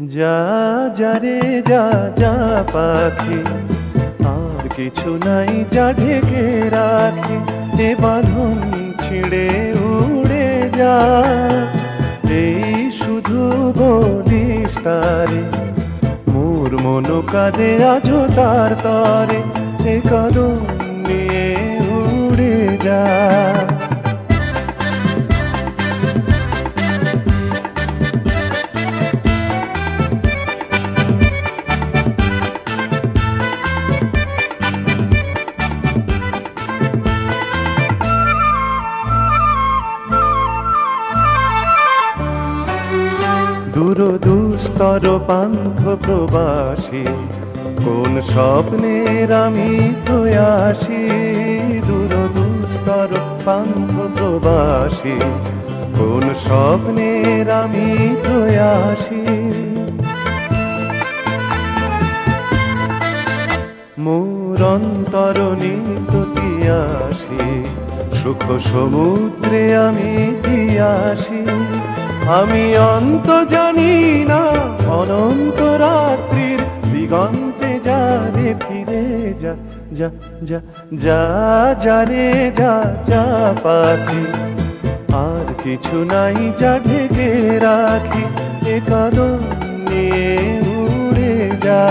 যা যা রে যা যা পাখি, আর কিছু নাই যা ঢেকে রাখি, এ বাঁধন ছিঁড়ে উড়ে যা। এই শুধু বলিস তারে, মোর মন কাঁদে আজো তার তরে, এ কদম নিয়ে উড়ে যা। দূরদুস্তর পান্থ প্রবাসী, কোন স্বপ্নের আমি প্রয়াসী। দূরদুস্তর পান্থ প্রবাসী, কোন স্বপ্নের আমি প্রয়াসী। মোর অন্তর নিত তিয়াসী, সুখ সমুদ্রে আমি দিয়াসি। আমি অন্ত জানি না, অনন্ত রাত্রির দিগন্তে যা রে ফিরে যা। যা যা যা যা রে যা যা পাখি, আর কিছু নাই যা ঢেকে রাখি, এ কদম নিয়ে উড়ে যা।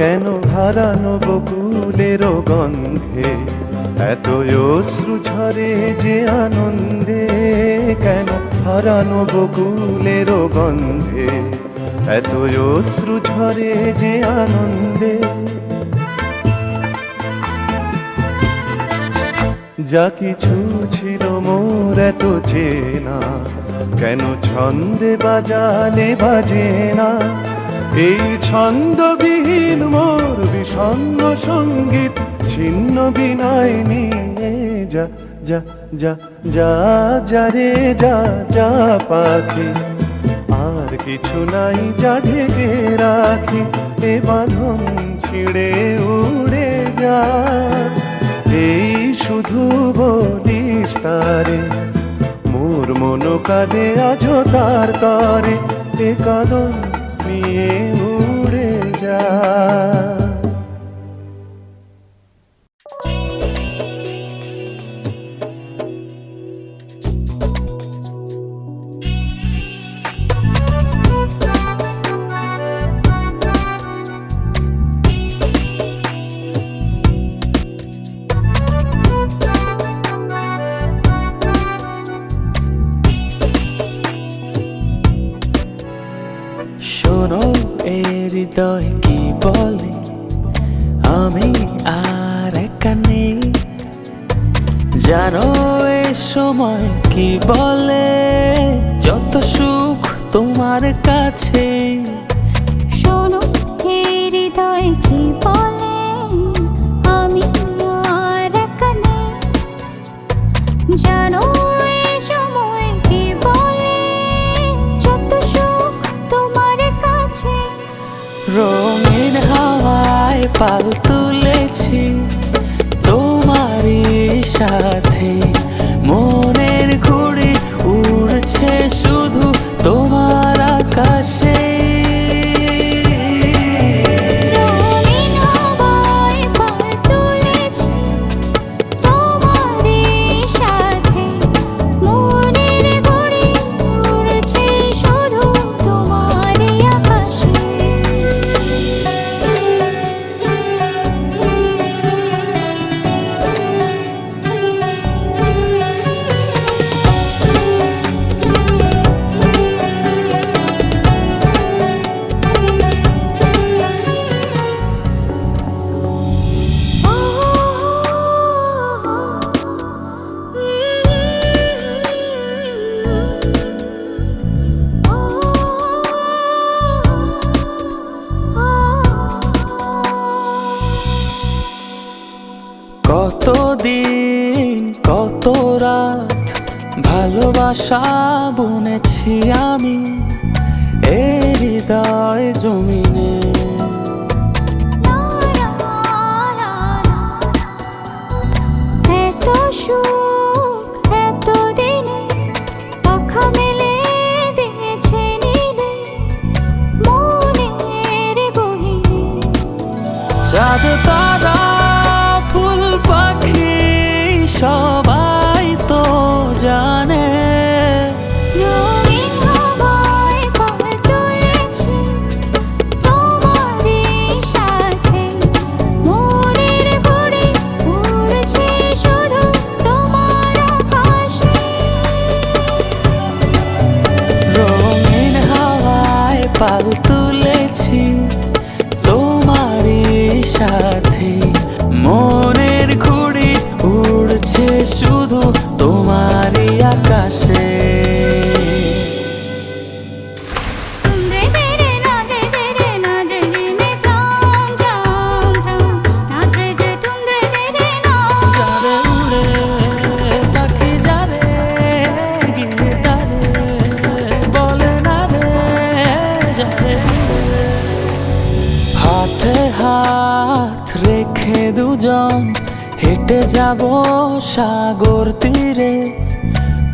কেন হারানো বকুলের গন্ধে এত অশ্রু ঝরে যে আনন্দে? কেন হারানো বকুলের গন্ধে এত অশ্রু ঝরে যে আনন্দে? যা কিছু ছিল মোর এত চেনা, কেন ছন্দে বাজালে বাজে না? এই ছন্দবিহীন মোর বিষণ্ণ সঙ্গীত ছিন্ন বিনায় নিয়ে যা। যা যা যা যা রে যা যা পাখি, আর কিছু নাই যা ঢেকে রাখি, এ বাঁধন ছিঁড়ে উড়ে যা। এই শুধু বলিস তারে, মোর মন কাঁদে আজো তার তরে, এ কদম নিয়ে উড়ে যা। শোনো এ হৃদয় কি বলে, আমি আর একা নেই। জানো এ সময় কি বলে, যত সুখ তোমার কাছে। শোনো হে হৃদয় কি বলে, আমি আর একা নেই। জানো এ সময় কি বলে, যত সুখ তোমার কাছে। রঙিন হাওয়ায় পাল তুলেছি তোমারই সাথে, মনের ঘুড়ি উড়ছে শুধু তোমার আকাশে। রঙিন হাওয়ায় পাল তুলেছি তোমারই সাথে, মনের ঘুড়ি উড়ছে শুধু তোমারই আকাশে। কতদিন কত রাত ভালোবাসা বুনেছি আমি এই হৃদয় জমিনে। এত সুখ এত দিনে পাখা মেলে দিয়েছে নীলে মনের গহীনে। চাঁদ তারা ফুল পাখি সবাই তো জানে, রঙিন হাওয়ায় পাল তুলেছি তোমারই সাথে, মনের ঘুড়ি উড়ছে শুধু তোমার আকাশে। রঙিন হাওয়ায় পাল তুলেছি তোমারই সাথে, মনের ঘুড়ি উড়ছে শুধু তোমারই আকাশে। तुमरे तेरे नाचे ने त्राम त्राम त्राम नाचे जे तुमरे तेरे नाम। যারে উড়ে পাখি যারে গিটারে বলে না রে যারে উড়ে। হাতে হাত রেখে দুজন হেঁটে যাব সাগর তীরে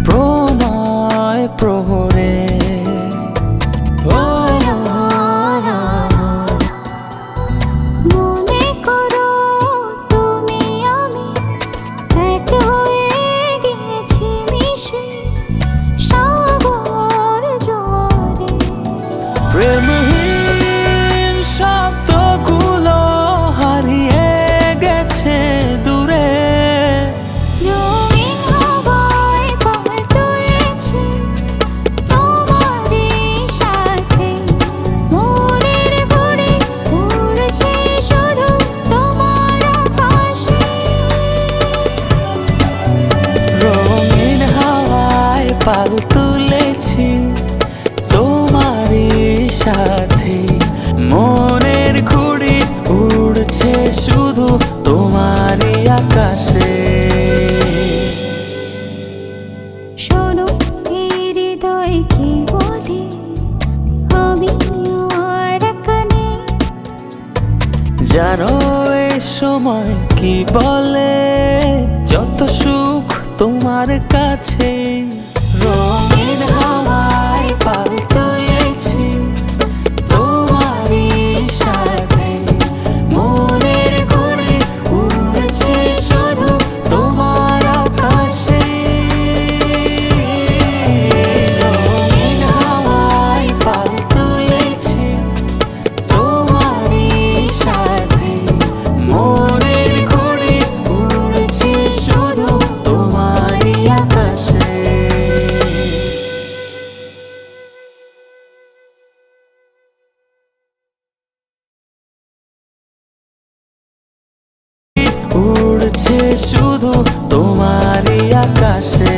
প্রণয় প্রহরে। ও মনে করো তুমি আমি এক হয়ে গেছি মিশে সাগর জোরে। প্রেমহীন শব্দগুলো হারিয়ে গেছে দূরে, রঙিন হাওয়ায় পাল তুলেছি তোমারই সাথে, মনের ঘুড়ি উড়ছে শুধু তোমার আকাশে। রঙিন হাওয়ায় পাল তুলেছি তোমারই সাথে, মনের ঘুড়ি উড়ছে শুধু তোমারই আকাশে। শোনো এই হৃদয় কি বলে আমি আর কানে। জানো এ সময় কি বলে যত সুখ তোমার কাছে। রঙিন হাওয়ায় পাল তুলেছি তোমারই সাথে, মনের ঘুড়ি উড়ছে শুধু তোমার আকাশে। রঙিন হাওয়ায় পাল তুলেছি তোমারই সাথে, মনের ঘুড়ি উড়ছে শুধু তোমারই আকাশে। উড়ছে শুধু তোমারই আকাশে।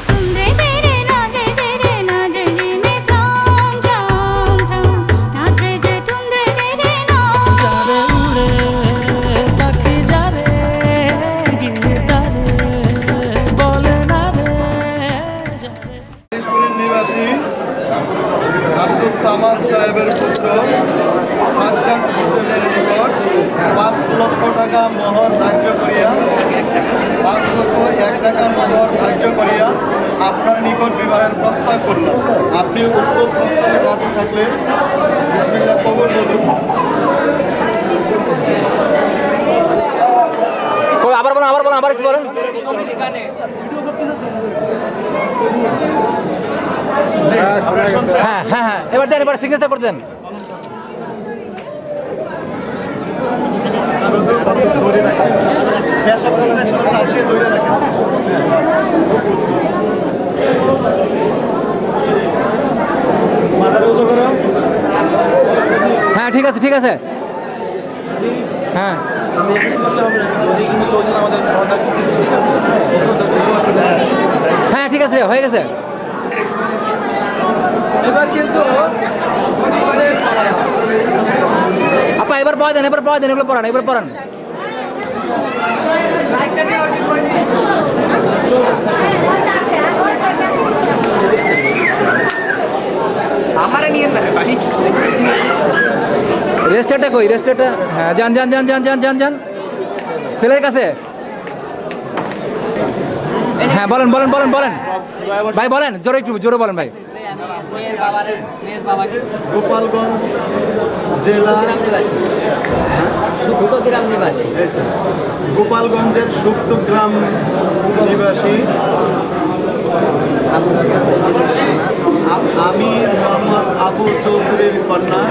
तुमरे तेरे नाचे ने त्राम त्राम त्राम नाचे जे तुमरे तेरे नाम। যারে উড়ে পাখি যারে গিটারে বলে না রে যারে। দিনাজপুরের নিবাসী আব্দুল সামাদ সাহেবের পুত্র সাজ্জাদ হোসেনের নিকট 5 লক্ষ টাকা মোহর ধার্য করিয়া 5 লক্ষ 1 টাকা মোহর ধার্য করিয়া আপনার নিকট বিবাহের প্রস্তাব করলাম। আপনি উক্ত প্রস্তাবে রাজি থাকলে বিসমিল্লাহ কবুল বলুন। আবার একটু বলেন। হ্যাঁ হ্যাঁ হ্যাঁ এবার দেন, এবার সিগনেচার করে দেন। ধরে রাখেন, শেষ আপনারা শুধু চাপ দিয়ে ধরে রাখেন। হ্যাঁ ঠিক আছে ঠিক আছে। হ্যাঁ হ্যাঁ ঠিক আছে হয়ে গেছে। এবার কিন্তু আপা এবার পড়া দেন, এবার পড়া দেন, এগুলো পড়ান, এবার পড়ান। রেজিস্টারটা কই রেজিস্টারটা? হ্যাঁ যান যান যান যান যান যান যান ছেলের কাছে। হ্যাঁ বলেন বলেন বলেন বলেন ভাই, বলেন জোরে, একটু জোরে বলেন ভাই। গোপালগঞ্জ জেলা গোপালগঞ্জের সুক্তগ্রাম নিবাসী আমি মোহাম্মদ আবু চৌধুরীর কন্যা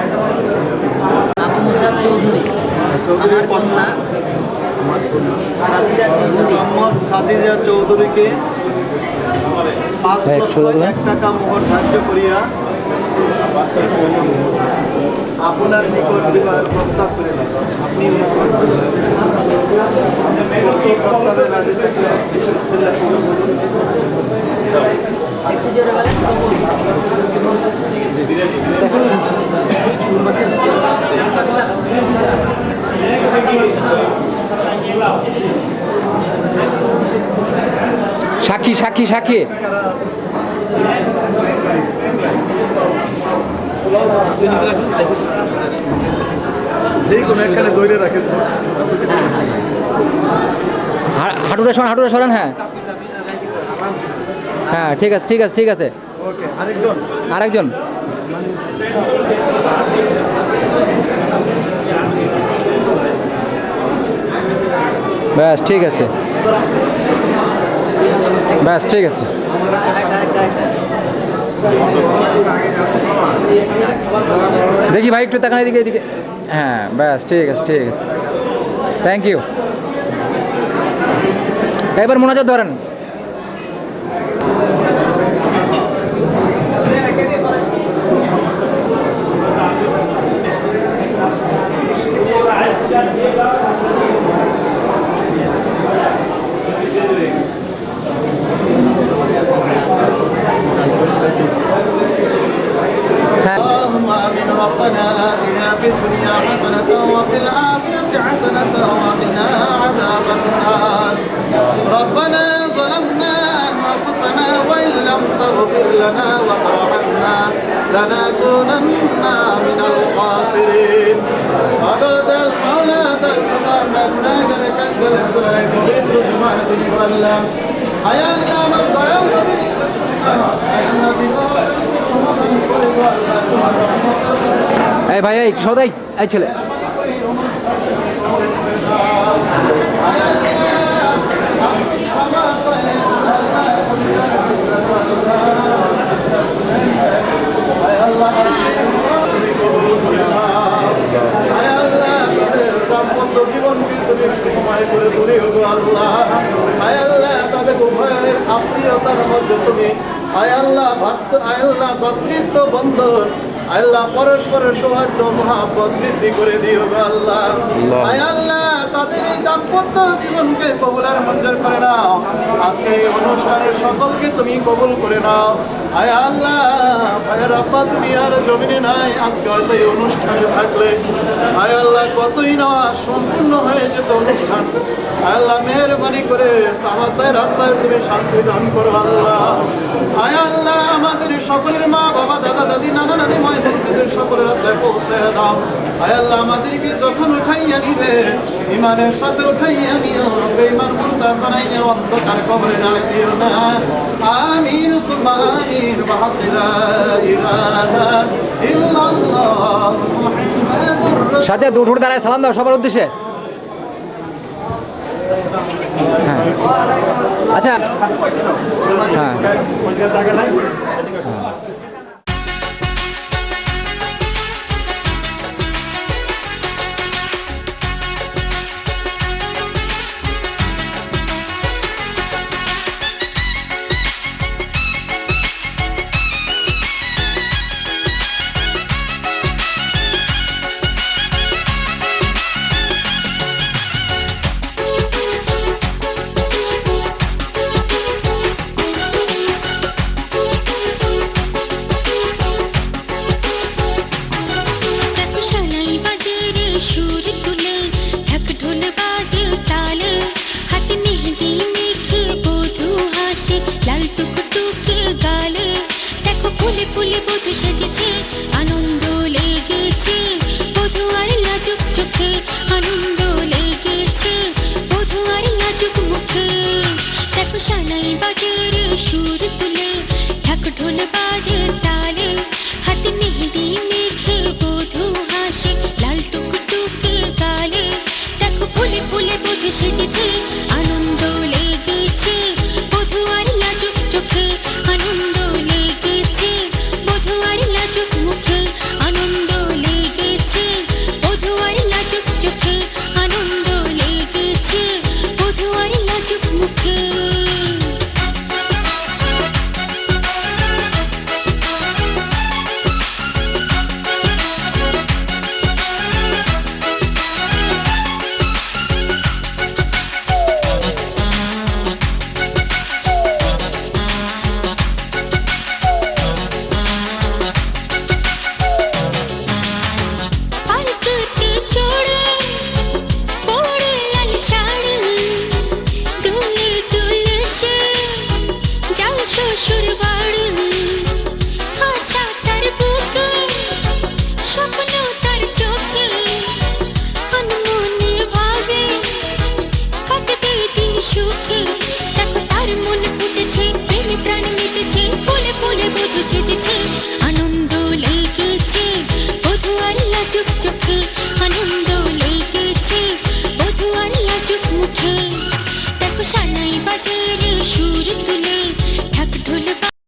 আবু মুসাদ চৌধুরী আমার কন্যা সাজিদা চৌধুরী মোহাম্মদ সাদিজা চৌধুরীকে 5,01,000 টাকা মোহর ধার্য করিয়া আপনার নিকট বিবাহের প্রস্তাব করিলেন। আপনি উক্ত প্রস্তাবে রাজি থাকলে বিসমিল্লাহ শুরু করুন। একটু জোরে বলেন। সাক্ষী সাক্ষী সাক্ষী। যে কোনো একখানে দৈরে রাখেন। হাঁটুটা সরান, হাঁটুটা সরান। হ্যাঁ হ্যাঁ ঠিক আছে ঠিক আছে ঠিক আছে। ওকে, আরেকজন আরেকজন। ব্যাস ঠিক আছে, ব্যাস ঠিক আছে। দেখি ভাই একটু তাকান এদিকে এদিকে। হ্যাঁ ব্যাস ঠিক আছে ঠিক আছে, থ্যাংক ইউ। এবার মোনাজাত ধরেন। اللهم آمين. ربنا آتنا في الدنيا حسنة وفي الآخرة حسنة وقنا عذاب النار. ربنا ظلمنا أنفسنا وإن لم تغفر لنا وترحمنا لنكونن من الخاسرين. أبد المولى تلقان نجر كنجل الدرع بغير جمال دني والله حيا إلى من ضيوه এই ভাই এই সদাই এই ছেলে জীবনকে তুমি সময় করে তুলে হবো আল্লাহ। আয় আল্লাহ তাদের উভয়ের আত্মীয়তার মধ্যে তুমি আয় আল্লাহ ভক্ত আয় আল্লাহ কর্তৃত্ব বন্ধন আল্লাহ পরস্পরের সৌহার্দ্য মহাব্বত বৃদ্ধি করে দিও গো আল্লাহ। আয় আল্লাহ তাদের এই দাম্পত্য জীবনকে কবুল আর মঞ্জুর করে নাও। আজকে এই অনুষ্ঠানের সকলকে তুমি কবুল করে নাও। আয় আল্লাহ আয় রাব্বা তুমি আর জমিনে নাই, আজকে হয়তো এই অনুষ্ঠানে থাকলে আয় আল্লাহ কতই না সম্পূর্ণ হয়ে যেত অনুষ্ঠান। আয় আল্লাহ মেহেরবানি করে সাহাবাদের আত্মায় তুমি শান্তি দান করো আল্লাহ। আয় আল্লাহ আমাদের সকলের মা বাবা দাদা দাদি নানা নানি মা মুর্শিদের সকলের আত্মায় পৌঁছে দাও। আয় আল্লাহ আমাদেরকে যখন উঠাইয়া নিবে ইমানের সাথে উঠাইয়া নিও, বেঈমান মুরতাদ বানাইয়া অন্ধকার কবরে না দিও না। আমিন সুম্মা আমিন বিহাক্কি লা ইলাহা ইল্লাল্লাহ মুহাম্মাদুর রাসূলুল্লাহ। সাথে উঠে দাঁড়ায় সালাম দাও সবার উদ্দেশ্যে। হ্যাঁ আচ্ছা হ্যাঁ চোখে আনন্দ লেগেছে বধূ আর লাজুক মুখে দেখো সানাই বাজের সুর তুলে ঢাক ঢোল বাজে তালে হাতে মেহেদি মেখে বধূ হাসে লাল টুকটুকে গালে দেখো ফুলে ফুলে বধূ সেজেছে আনন্দ লেগেছে বধূ আর লাজুক চোখে আনন্দ লেগেছে বধূ আর লাজুক মুখে আনন্দ লেগেছে বধূ আর লাজুক চোখে আনন্দ লেগেছে বধূ আর লাজুক মুখে পালকিতে চড়ে পরে লাল শাড়ি দুলে দুলে সে যায় শ্বশুর বাড়ি আশা তার বুকে স্বপ্ন তার চোখে আনমনে ভাবে কাটবে দিন সুখে দেখো তার মনে ফুটেছে প্রেমে প্রাণ মেতেছে ফুলে ফুলে বধূ সেজেছে আনন্দ লেগেছে বধূ আর লাজুক চোখে আনন্দ লেগেছে বধূ আর লাজুক মুখে দেখো সানাই বাজে